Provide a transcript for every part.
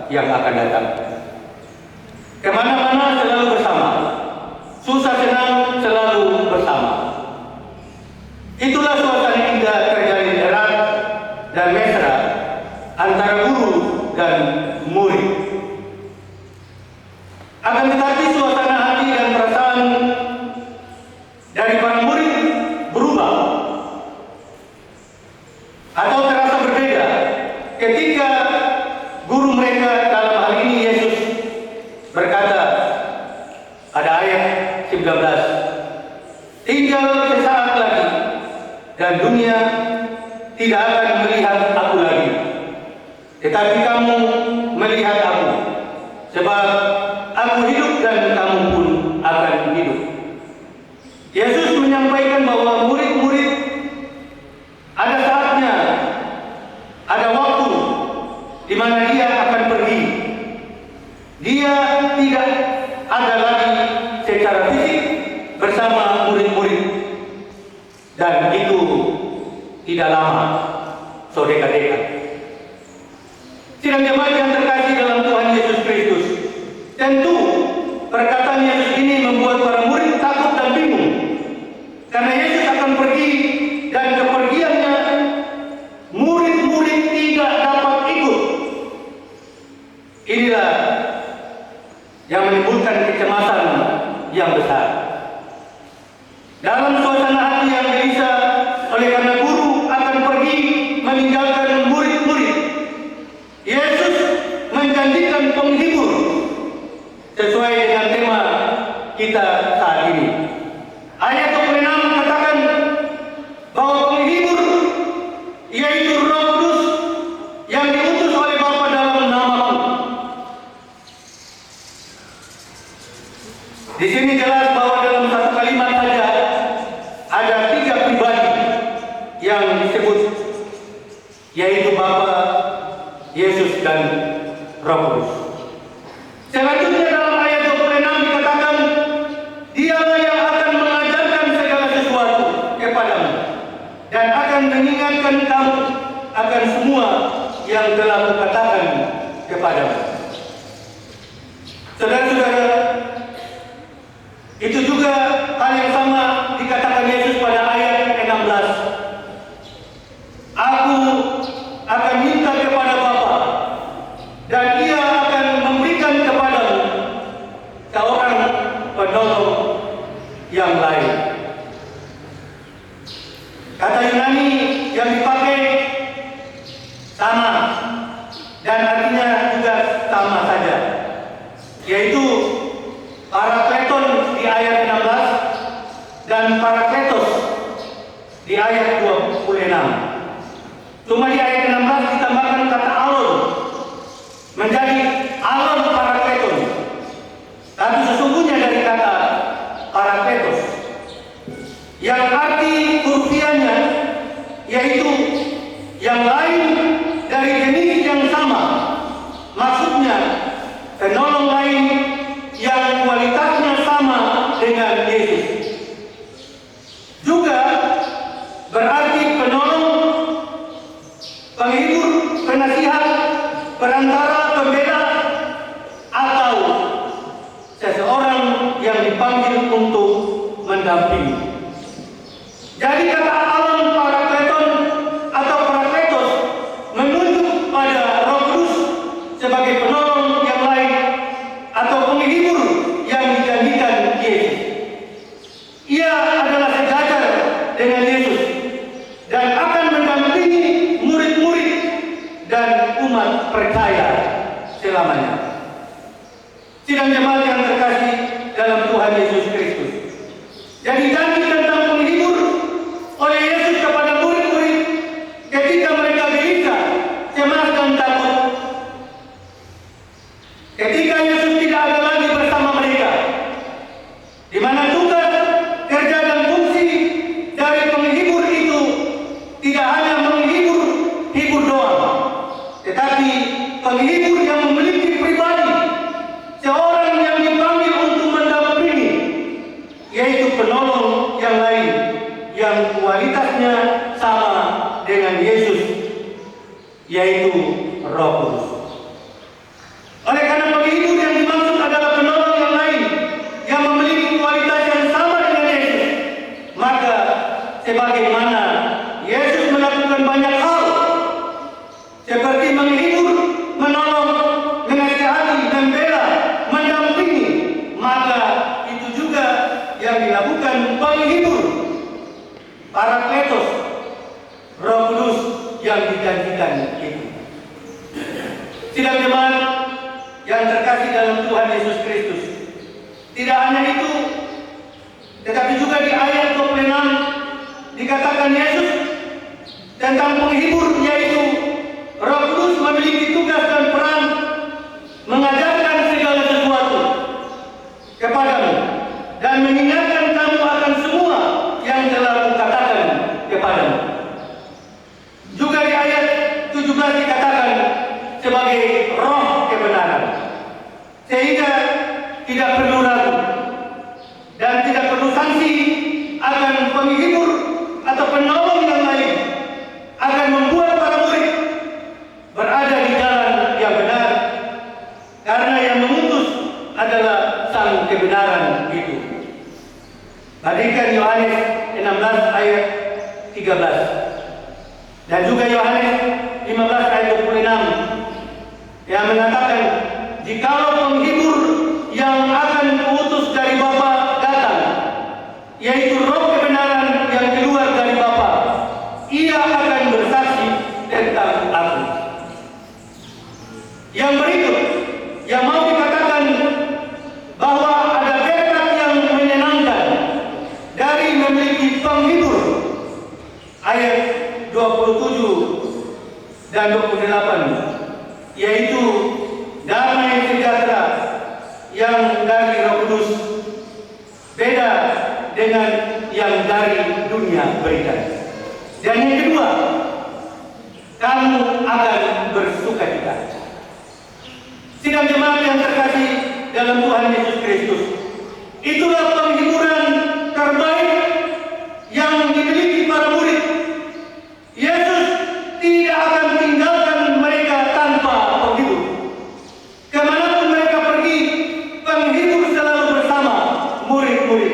yang akan datang. Kemana-mana selalu bersama, susah senang selalu bersama. Itulah suasana indah terjalin erat dan mesra antara guru dan murid. Akan tetapi suasana hati dan perasaan dari para murid berubah atau terasa berbeda ketika guru mereka, dalam hal ini Yesus, berkata pada ayat 19, tinggal sesaat lagi dan dunia tidak akan melihat aku lagi, tetapi kamu melihat aku, sebab aku hidup dan kamu pun akan hidup. Yesus menyampaikan bahwa murid-murid ada saatnya, ada waktu di mana dia akan pergi. Dia tidak ada lagi secara fisik bersama murid-murid, dan itu tidak lama, sodeka-deka. Sidang jemaat yang terkasih dalam Tuhan Yesus Kristus, tentu perkataan Yesus ini membuat para murid takut dan bingung, karena Yesus akan pergi dan kepergiannya murid-murid tidak dapat ikut. Inilah yang menimbulkan kecemasan yang besar. Dalam suasana hati yang gelisah oleh karena guru akan pergi meninggalkan murid-murid, Yesus menjanjikan penghibur sesuai dengan tema kita saat ini. Ayat 26 mengatakan bahwa penghibur yaitu Roh Kudus yang diutus oleh Bapa dalam namaku. Di sini jelas bahwa dalam satu kalimat saja ada 3 pribadi yang disebut, yaitu Bapa, Yesus, dan Roh Kudus. Selanjutnya dalam ayat 26 dikatakan, dialah yang akan mengajarkan segala sesuatu kepadamu dan akan mengingatkan kamu akan semua yang telah kukatakan kepadamu. Saudara-saudara, itu juga hal yang sama dikatakan Yesus pada ayat 16. Aku akan minta kepada Bapa, dan Ia akan memberikan kepadamu seorang penolong yang lain. Kata Yunani yang dipakai sama, dan artinya juga sama saja, yaitu Parakleton di ayat 16 dan Parakletos di ayat 26. Cuma di ayat 16 ditambahkan kata alon menjadi alon Parakleton. Tapi sesungguhnya dari kata Parakletos yang arti hurufiahnya yaitu yang lain dari jenis yang sama, maksudnya penolong lain yang kualitasnya sama dengan Yesus. Juga berarti penolong, penghibur, penasihat, perantara, pembela, atau seseorang yang dipanggil untuk mendampingi. Jadi kata alon Parakleton atau Parakletos menunjuk pada Roh Kudus sebagai penolong yang lain atau penghibur yang dijanjikan Yesus. Ia adalah sejajar dengan Yesus dan akan mendampingi murid-murid dan umat percaya selamanya. Sidang jemaat yang terkasih dalam Tuhan Yesus Kristus, jadi janji tentang penghibur oleh Yesus kepada murid-murid ketika mereka gelisah, cemas, dan takut. Ketika Yesus tidak ada lagi bersama mereka, di mana tugas, kerja, dan fungsi dari penghibur itu tidak hanya menghibur doang, tetapi penghibur yang memiliki pribadi, seorang yang dipanggil untuk mendampingi, yaitu penolong yang lain yang kualitasnya sama dengan Yesus, yaitu Roh Kudus. Sidang jemaat yang terkasih dalam Tuhan Yesus Kristus, tidak hanya itu, tetapi juga di ayat 26 dikatakan Yesus tentang penghibur, yaitu Roh Kudus memiliki tugas dan peran mengajarkan segala sesuatu kepadamu dan mengingatkan kamu akan semua yang telah kukatakan kepadamu. Juga di ayat 17 dikatakan sebagai roh kebenaran, sehingga tidak perlu ragu dan tidak perlu sanksi akan penghibur atau penolong yang lain akan membuat para murid berada di jalan yang benar, karena yang mengutus adalah sang kebenaran itu. Bandingkan Yohanes 16 ayat 13 dan juga Yohanes 15 ayat 26 yang mengatakan, jikalau penghibur yang akan kuutus dari Bapa datang, yaitu roh kebenaran yang keluar dari Bapa, ia akan bersaksi tentang aku. Yang berikut yang mau dikatakan bahwa ada berkat yang menyenangkan dari memiliki penghibur, ayat 27 dan 28, yaitu damai sejahtera yang dari Roh Kudus, beda dengan yang dari dunia berikan. Dan yang kedua, kamu akan bersukacita. Sidang jemaat yang terkasih dalam Tuhan Yesus Kristus, itulah penghiburan terbaik yang dimiliki para murid. Yesus tidak akan tinggalkan mereka tanpa penghibur. Kemanapun mereka pergi, penghibur selalu bersama murid-murid.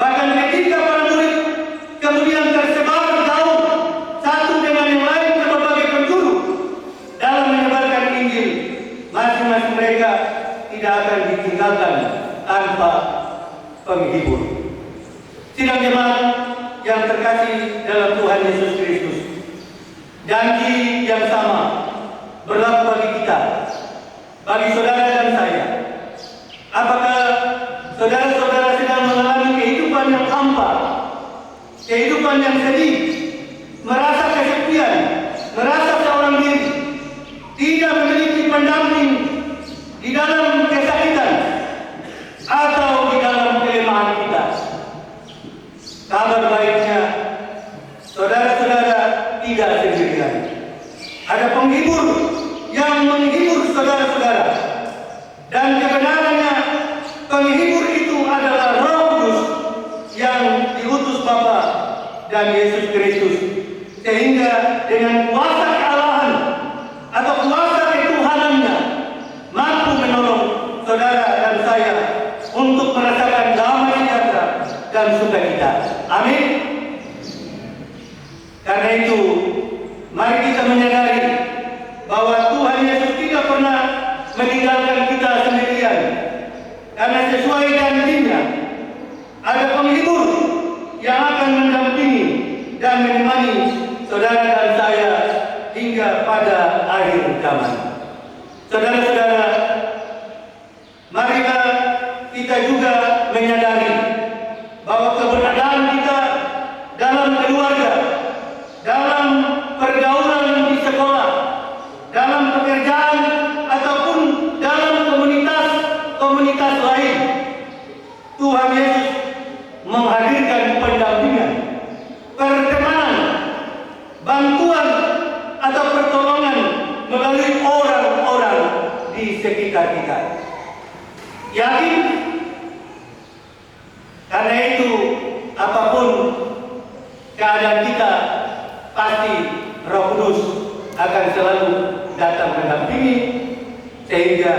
Bahkan ketika para murid kemudian tersebar jauh satu dengan yang lain ke berbagai penjuru dalam menyebarkan Injil, masing-masing mereka tidak akan ditinggalkan tanpa penghibur. Sidang jemaat yang terkasih dalam Tuhan Yesus Kristus, janji yang sama berlaku bagi kita, bagi saudara dan saya. Apakah saudara-saudara sedang mengalami kehidupan yang hampa, kehidupan yang sedih, merasa kesepian, merasa seorang diri, tidak memiliki pendamping di dalam kesakitan atau di dalam kelemahan kita? Kabar baiknya, saudara-saudara tidak sendirian. Ada penghibur yang menghibur saudara-saudara, dan kebenarannya penghibur itu adalah Roh Kudus yang diutus Bapa dan Yesus Kristus, sehingga dengan kuasa kealahan atau kuasa ketuhanannya mampu menolong saudara dan saya untuk merasakan damai sejahtera dan sukacita. Amin. Karena itu, mari kita menyadari bahwa Tuhan Yesus tidak pernah meninggalkan kita sendirian. Karena sesuai janjinya, ada penghibur yang akan mendampingi dan menemani saudara dan saya hingga pada akhir zaman. Saudara-saudara, marilah kita juga menyadari bahwa keberadaan kita dalam keluarga, dalam pergaulan di sekolah, dalam pekerjaan, ataupun dalam komunitas lain, Tuhan Yesus menghadirkan pendampingan, pertemanan, bantuan atau pertolongan melalui orang-orang di sekitar kita. Yakin? Karena itu, apapun keadaan kita, pasti Roh Kudus akan selalu datang mendampingi, sehingga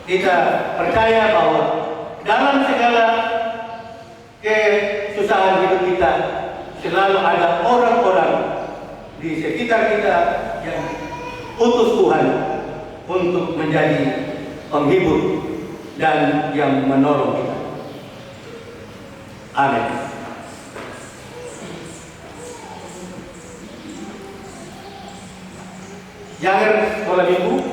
kita percaya bahwa dalam segala kesusahan hidup kita selalu ada orang-orang di sekitar kita yang utus Tuhan untuk menjadi penghibur dan yang menolong kita. Amin. Yang sekolah minggu